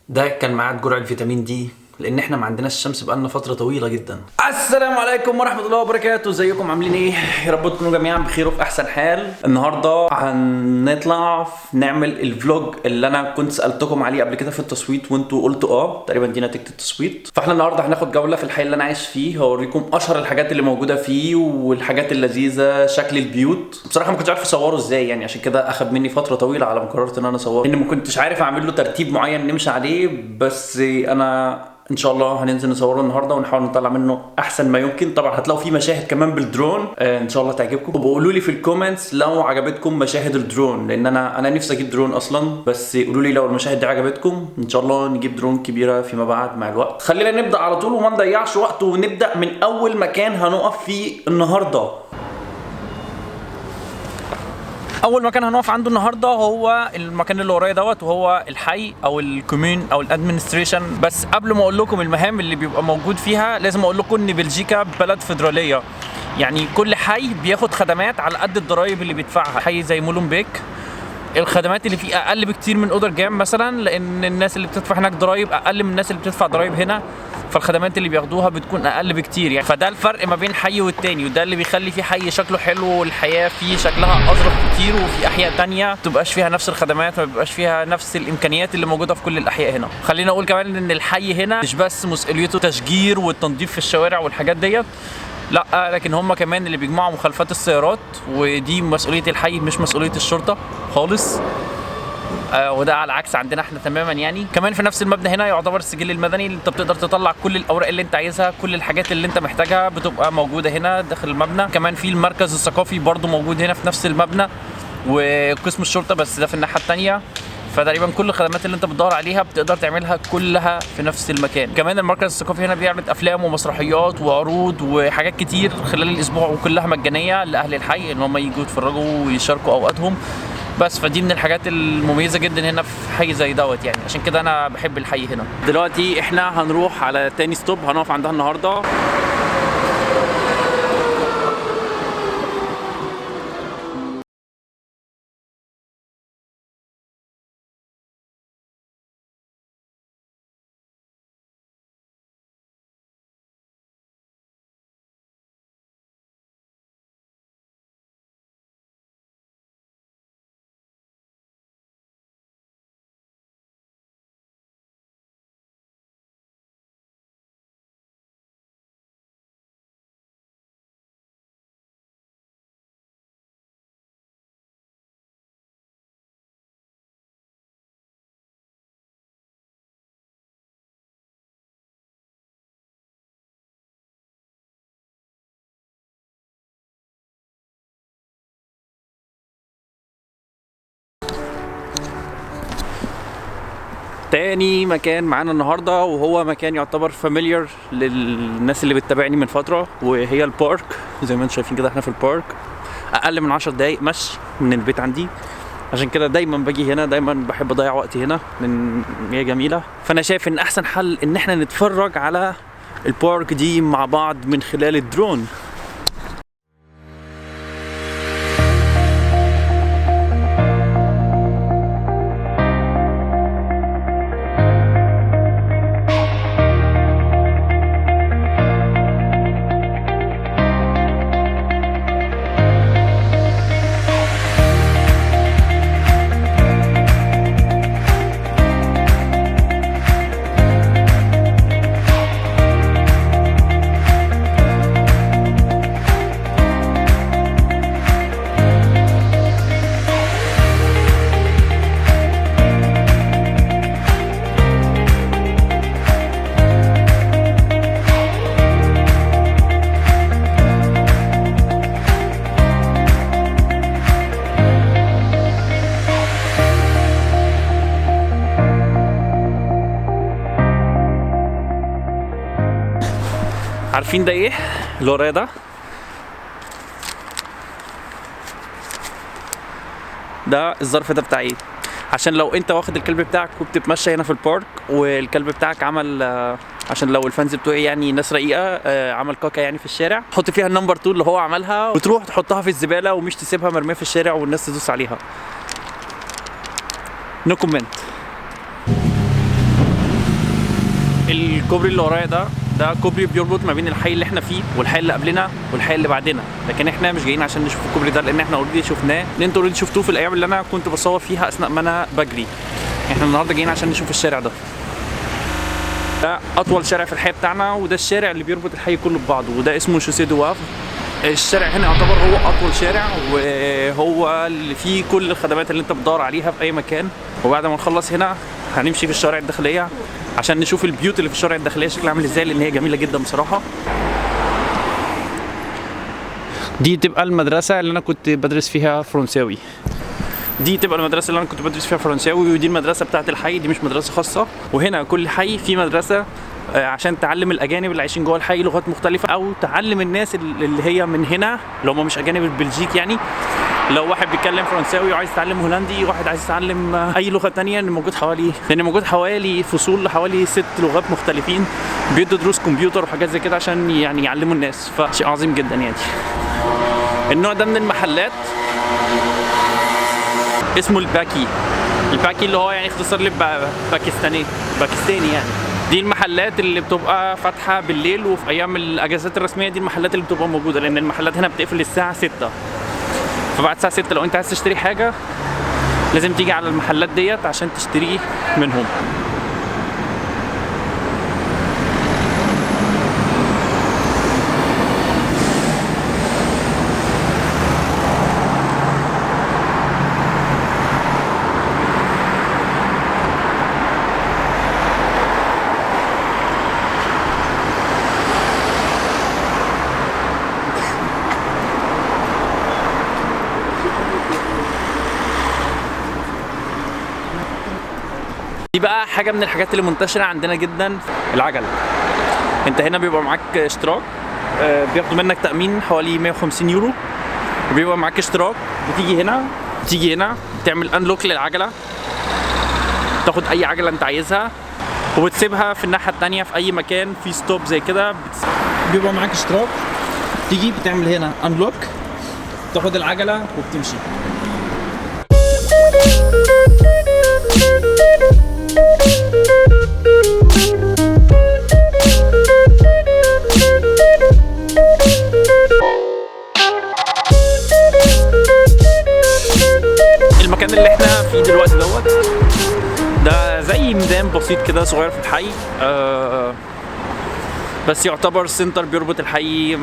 ده كان ميعاد جرعة فيتامين دي، لان احنا ما عندناش الشمس بقالنا فترة طويلة جدا. السلام عليكم ورحمة الله وبركاته، ازيكم عاملين ايه؟ يا رب تكونوا جميعا بخير وفي احسن حال. النهاردة هنطلع نعمل الفلوج اللي انا كنت سألتكم عليه قبل كده في التصويت وانتوا قلتوا تقريبا دي نتيجة التصويت. فاحنا النهاردة هناخد جولة في الحي اللي انا عايش فيه، هوريكم اشهر الحاجات اللي موجودة فيه والحاجات اللذيذة، شكل البيوت. بصراحة ما كنتش عارف اصوره ازاي يعني، عشان كده اخد مني فترة طويلة على ما قررت ان انا اصوره، لان ما كنتش عارف اعمل له ترتيب معين نمشي عليه. بس انا ان شاء الله هننزل نصوره النهارده ونحاول نطلع منه احسن ما يمكن. طبعا هتلاقوا فيه مشاهد كمان بالدرون، ان شاء الله تعجبكم. وبقولوا لي في الكومنتس لو عجبتكم مشاهد الدرون، لان انا نفسي اجيب درون اصلا. بس قولوا لي لو المشاهد دي عجبتكم، ان شاء الله نجيب درون كبيره فيما بعد مع الوقت. خلينا نبدا على طول وما نضيعش وقت، ونبدا من اول مكان هنقف فيه النهارده. اول مكان هنقف عنده النهارده هو المكان اللي ورايا دوت، وهو الحي او الكومين او الادمنستريشن. بس قبل ما اقول لكم المهام اللي بيبقى موجود فيها، لازم اقول لكم ان بلجيكا بلد فيدراليه، يعني كل حي بياخد خدمات على قد الضرايب اللي بيدفعها. حي زي مولنبيك الخدمات اللي فيه اقل بكتير من اودرجام مثلا، لان الناس اللي بتدفع هناك ضرايب اقل من الناس اللي بتدفع ضرايب هنا، فالخدمات اللي بياخدوها بتكون اقل بكتير يعني. فده الفرق ما بين حي والتاني، وده اللي بيخلي في حي شكله حلو والحياه فيه شكلها اظرف كتير، وفي احياء تانية ما بتبقاش فيها نفس الخدمات، ما بيبقاش فيها نفس الامكانيات اللي موجوده في كل الاحياء هنا. خلينا اقول كمان ان الحي هنا مش بس مسؤوليته تشجير والتنظيف في الشوارع والحاجات ديت، لا، لكن هم كمان اللي بيجمعوا مخالفات السيارات، ودي مسؤوليه الحي مش مسؤوليه الشرطه خالص. وده على عكس عندنا احنا تماما يعني. كمان في نفس المبنى هنا يعتبر السجل المدني، اللي انت بتقدر تطلع كل الاوراق اللي انت عايزها، كل الحاجات اللي انت محتاجها بتبقى موجوده هنا داخل المبنى. كمان في المركز الثقافي برضو موجود هنا في نفس المبنى، وقسم الشرطه بس ده في الناحيه الثانيه. فتقريبا كل الخدمات اللي انت بتدور عليها بتقدر تعملها كلها في نفس المكان. كمان المركز الثقافي هنا بيعرض افلام ومسرحيات وعروض وحاجات كتير خلال الاسبوع، وكلها مجانيه لاهل الحي ان هم يجوا يتفرجوا ويشاركوا اوقاتهم بس. فدي من الحاجات المميزه جدا هنا في حي زي دوت يعني، عشان كده انا بحب الحي هنا. دلوقتي احنا هنروح على تاني ستوب هنقف عندها النهارده. تاني مكان معانا النهارده، وهو مكان يعتبر فاميليار للناس اللي بتتابعني من فتره، وهي البارك. زي ما انتم شايفين كده احنا في البارك، اقل من 10 دقايق مشي من البيت عندي، عشان كده دايما باجي هنا، دايما بحب اضيع وقتي هنا لان هي جميله. فانا شايف ان احسن حل ان احنا نتفرج على البارك دي مع بعض من خلال الدرون. عارفين ده ايه اللي ورايا ده؟ ده الظرف ده بتاع ايه؟ عشان لو انت واخد الكلب بتاعك وبتتمشى هنا في البارك، والكلب بتاعك عمل عشان لو الفانز بتوعي يعني ناس رقيقه، عمل كاكا يعني في الشارع، حط فيها النمبر 2 اللي هو عملها، وتروح تحطها في الزباله ومش تسيبها مرميه في الشارع والناس تدوس عليها. نو كومنت. الكوبري اللي ورايا ده كوبري بيربط ما بين الحي اللي احنا فيه والحي اللي قبلنا والحي اللي بعدنا، لكن احنا مش جايين عشان نشوف الكوبري ده لان احنا اوريدي شفناه، لان انتوا اوريدي شفتوه في الايام اللي انا كنت بصور فيها اثناء ما انا بجري. احنا النهارده جايين عشان نشوف الشارع ده. ده اطول شارع في الحي بتاعنا، وده الشارع اللي بيربط الحي كله ببعضه، وده اسمه شوسيه دو وافر. الشارع هنا يعتبر هو اطول شارع، وهو اللي فيه كل الخدمات اللي انت بتدور عليها في اي مكان. وبعد ما نخلص هنا هنمشي في الشوارع الداخليه عشان نشوف البيوت اللي في الشوارع الداخليه شكلها عامل ازاي، لان هي جميله جدا بصراحه. دي تبقى المدرسه اللي انا كنت بدرس فيها فرنساوي. ودي المدرسه بتاعت الحي، دي مش مدرسه خاصه. وهنا كل حي فيه مدرسه عشان تعلم الاجانب اللي عايشين جوه الحي لغات مختلفه، او تعلم الناس اللي هي من هنا اللي هم مش اجانب البلجيك. يعني لو واحد بيتكلم فرنساوي وعايز يتعلم هولندي، واحد عايز يتعلم اي لغه ثانيه، لان موجود حوالي فصول لحوالي 6 لغات مختلفين، بيدوا دروس كمبيوتر وحاجات زي كده عشان يعني يعلموا الناس، فشيء عظيم جدا. يعني النوع ده من المحلات اسمه الباكي اللي هو يعني اختصار باكستاني يعني. دي المحلات اللي بتبقى فاتحه بالليل وفي ايام الاجازات الرسميه، دي المحلات اللي بتبقى موجوده، لان المحلات هنا بتقفل الساعه 6. فبعد الساعه 6 لو انت عايز تشتري حاجه لازم تيجي على المحلات ديت عشان تشتري منهم. دي بقى حاجه من الحاجات اللي منتشره عندنا جدا، العجل. انت هنا بيبقى معاك اشتراك، بياخدوا منك تامين حوالي 150 يورو، وبيبقى معاك اشتراك. بتيجي هنا تعمل انلوك للعجله، تاخد اي عجله انت عايزها وبتسيبها في الناحيه الثانيه في اي مكان في ستوب زي كده. بيبقى معاك اشتراك، تيجي بتعمل هنا انلوك، تاخد العجله وبتمشي. المكان اللي احنا فيه دلوقتي ده زي ميدان بسيط كده صغير في الحي، بس يعتبر سنتر بيربط الحي.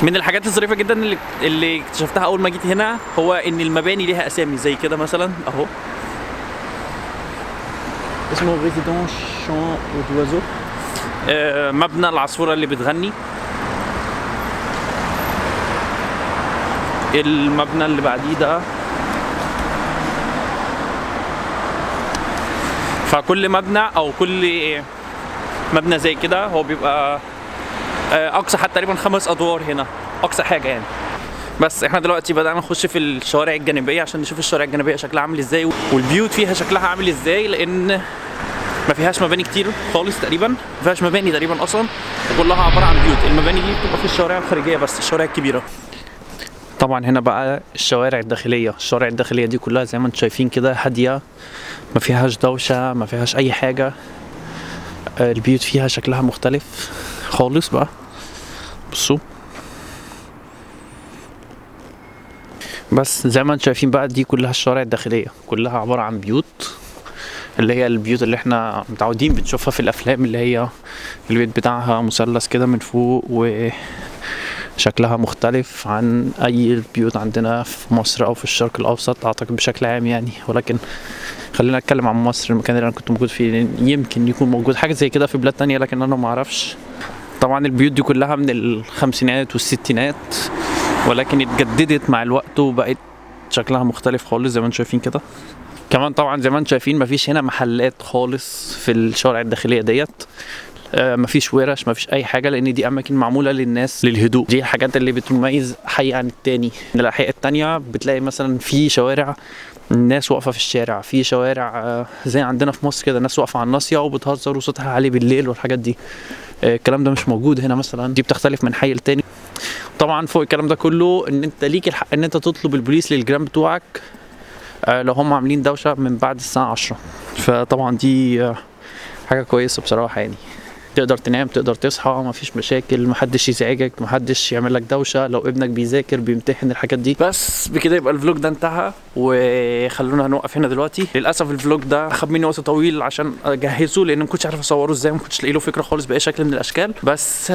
من الحاجات الظريفه جدا اللي اكتشفتها اول ما جيت هنا هو ان المباني ليها اسامي زي كده، مثلا اهو اسمه ريزيدون شان دوازو، مبنى العصفوره اللي بتغني. المبنى اللي بعديه ده، فكل مبنى او كل مبنى زي كده هو بيبقى اقصى حتى تقريبا 5 ادوار هنا اقصى حاجه يعني. بس احنا دلوقتي بدأنا نخش في الشوارع الجانبيه عشان نشوف الشوارع الجانبيه شكلها عامل ازاي والبيوت فيها شكلها عامل ازاي، لان ما فيهاش مباني كتير خالص تقريبا، ما فيهاش مباني تقريبا اصلا، وكلها عباره عن بيوت. المباني دي بتبقى في الشوارع الخارجيه بس، الشوارع الكبيره. طبعا هنا بقى الشوارع الداخليه دي كلها زي ما انتم شايفين كده هاديه، ما فيهاش دوشه، ما فيهاش اي حاجه. البيوت فيها شكلها مختلف خالص بقى. بصوا بس زي ما انتم شايفين بقى دي كلها الشوارع الداخليه، كلها عباره عن بيوت، اللي هي البيوت اللي احنا متعودين بنشوفها في الافلام، اللي هي البيت بتاعها مثلث كده من فوق وشكلها مختلف عن اي البيوت عندنا في مصر او في الشرق الاوسط اعتقد بشكل عام يعني. ولكن خلينا نتكلم عن مصر، المكان اللي انا كنت موجود فيه، يمكن يكون موجود حاجه زي كده في بلاد تانية لكن انا ما اعرفش. طبعا البيوت دي كلها من الخمسينات والستينات، ولكن اتجددت مع الوقت وبقت شكلها مختلف خالص زي ما انتم شايفين كده. كمان طبعا زي ما انتم شايفين مفيش هنا محلات خالص في الشوارع الداخليه ديت، مفيش ورش، مفيش اي حاجه، لان دي اماكن معموله للناس للهدوء. دي الحاجات اللي بتميز حي عن التاني. من الاحياء التانيه بتلاقي مثلا في شوارع الناس واقفه في الشارع، في شوارع زي عندنا في مصر كده الناس واقفه على الناصيه وبتهزر وصوتها عالي بالليل والحاجات دي. الكلام ده مش موجود هنا مثلا، دي بتختلف من حي لتاني. طبعا فوق الكلام ده كله ان انت ليك الحق ان انت تطلب البوليس للجيران بتوعك لو هم عاملين دوشه من بعد الساعه 10. فطبعا دي حاجه كويسه بصراحه يعني. تقدر تنام، تقدر تصحى، مفيش مشاكل، محدش يزعجك، محدش يعمل لك دوشه. لو ابنك بيذاكر بيمتحن الحاجات دي. بس بكده يبقى الفلوج ده انتهى، وخلونا هنوقف هنا دلوقتي. للاسف الفلوج ده اخد مني وقت طويل عشان اجهزه، لان ما كنتش عارف اصوره ازاي، ما كنتش لاقي له فكره خالص باي شكل من الاشكال. بس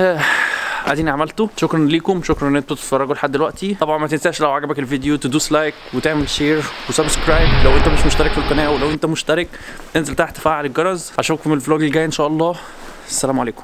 اديني عملته. شكرا ليكم، شكرا ان انتوا تتفرجوا لحد دلوقتي. طبعا ما تنساش لو عجبك الفيديو تدوس لايك وتعمل شير وسبسكرايب لو انت مش مشترك في القناه، ولو انت مشترك انزل تحت فعل الجرس. اشوفكم الفلوج الجاي ان شاء الله. السلام عليكم.